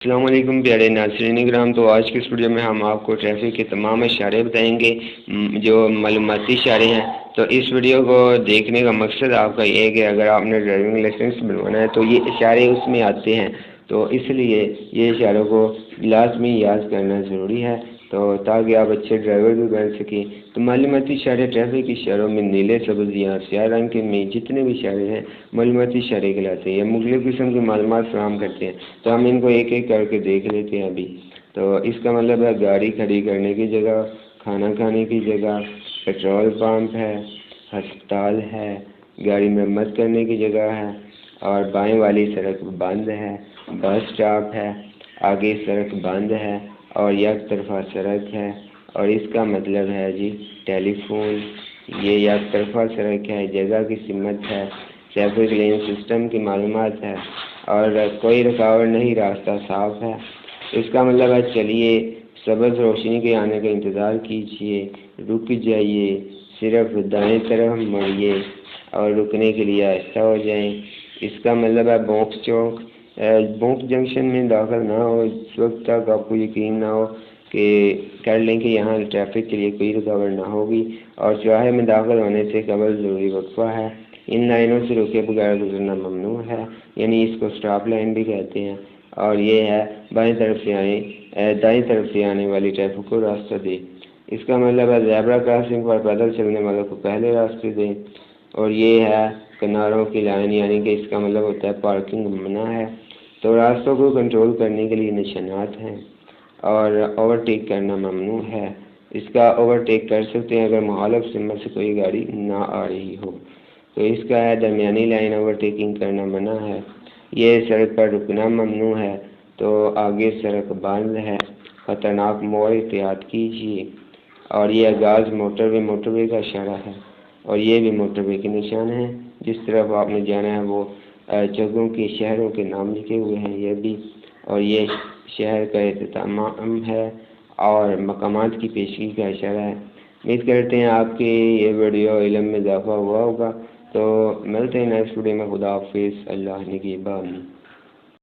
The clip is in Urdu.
السلام علیکم پیارے ناظرین کرام۔ تو آج کی اس ویڈیو میں ہم آپ کو ٹریفک کے تمام اشارے بتائیں گے جو معلوماتی اشارے ہیں۔ تو اس ویڈیو کو دیکھنے کا مقصد آپ کا یہ ہے کہ اگر آپ نے ڈرائیونگ لائسنس بنوانا ہے تو یہ اشارے اس میں آتے ہیں، تو اس لیے یہ اشاروں کو لازمی یاد کرنا ضروری ہے تو تاکہ آپ اچھے ڈرائیور بھی بن سکیں۔ تو معلوماتی اشارے ٹریفک کے اشاروں میں نیلے، سبز یا سیاہ رنگ کے میں جتنے بھی اشارے ہیں معلوماتی اشارے کہلاتے ہیں۔ یہ مختلف قسم کی معلومات فراہم کرتے ہیں، تو ہم ان کو ایک ایک کر کے دیکھ لیتے ہیں ابھی۔ تو اس کا مطلب ہے گاڑی کھڑی کرنے کی جگہ، کھانا کھانے کی جگہ، پیٹرول پمپ ہے، ہسپتال ہے، گاڑی مرمت کرنے کی جگہ ہے، اور بائیں والی سڑک بند ہے، بس اسٹاپ ہے، آگے سڑک بند ہے اور یک طرفہ سڑک ہے، اور اس کا مطلب ہے جی ٹیلی فون۔ یہ یک طرفہ سڑک ہے، جگہ کی سمت ہے، ٹریفک لین سسٹم کی معلومات ہے، اور کوئی رکاوٹ نہیں، راستہ صاف ہے۔ اس کا مطلب ہے چلیے سبز روشنی کے آنے کا انتظار کیجیے، رک جائیے، صرف دائیں طرف مڑیے اور رکنے کے لیے آہستہ ہو جائیں۔ اس کا مطلب ہے بونک جنکشن میں داخل نہ ہو اس وقت تک آپ کو یقین نہ ہو کہ کر لیں کہ یہاں ٹریفک کے لیے کوئی رکاوٹ نہ ہوگی، اور چوراہے میں داخل ہونے سے قبل ضروری وقفہ ہے۔ ان لائنوں سے رکے بغیر گزرنا ممنوع ہے، یعنی اس کو سٹاپ لائن بھی کہتے ہیں، اور یہ ہے دائیں طرف سے آنے والی ٹریفک کو راستہ دیں۔ اس کا مطلب ہے زیبرا کراسنگ پر پیدل چلنے والوں کو پہلے راستے دیں، اور یہ ہے کناروں کی لائن، یعنی کہ اس کا مطلب ہوتا ہے پارکنگ منع ہے۔ تو راستوں کو کنٹرول کرنے کے لیے نشانات ہیں، اور اوورٹیک کرنا ممنوع ہے۔ اس کا اوورٹیک کر سکتے ہیں اگر مخالف سمت سے کوئی گاڑی نہ آ رہی ہو۔ تو اس کا ہے درمیانی لائن اوورٹیکنگ کرنا منع ہے۔ یہ سڑک پر رکنا ممنوع ہے، تو آگے سڑک بند ہے، خطرناک موڑ احتیاط کیجیے، اور یہ آغاز موٹر وے کا اشارہ ہے، اور یہ بھی موٹر وے کے نشان ہیں۔ جس طرف آپ نے جانا ہے وہ جگہوں کے شہروں کے نام لکھے ہوئے ہیں یہ بھی، اور یہ شہر کا اختتام ہے اور مقامات کی پیشگی کا اشارہ ہے۔ امید کرتے ہیں آپ کی یہ ویڈیو علم میں اضافہ ہوا ہوگا۔ تو ملتے ہیں نیکسٹ ویڈیو میں۔ خدا حافظ، اللہ نگہبان۔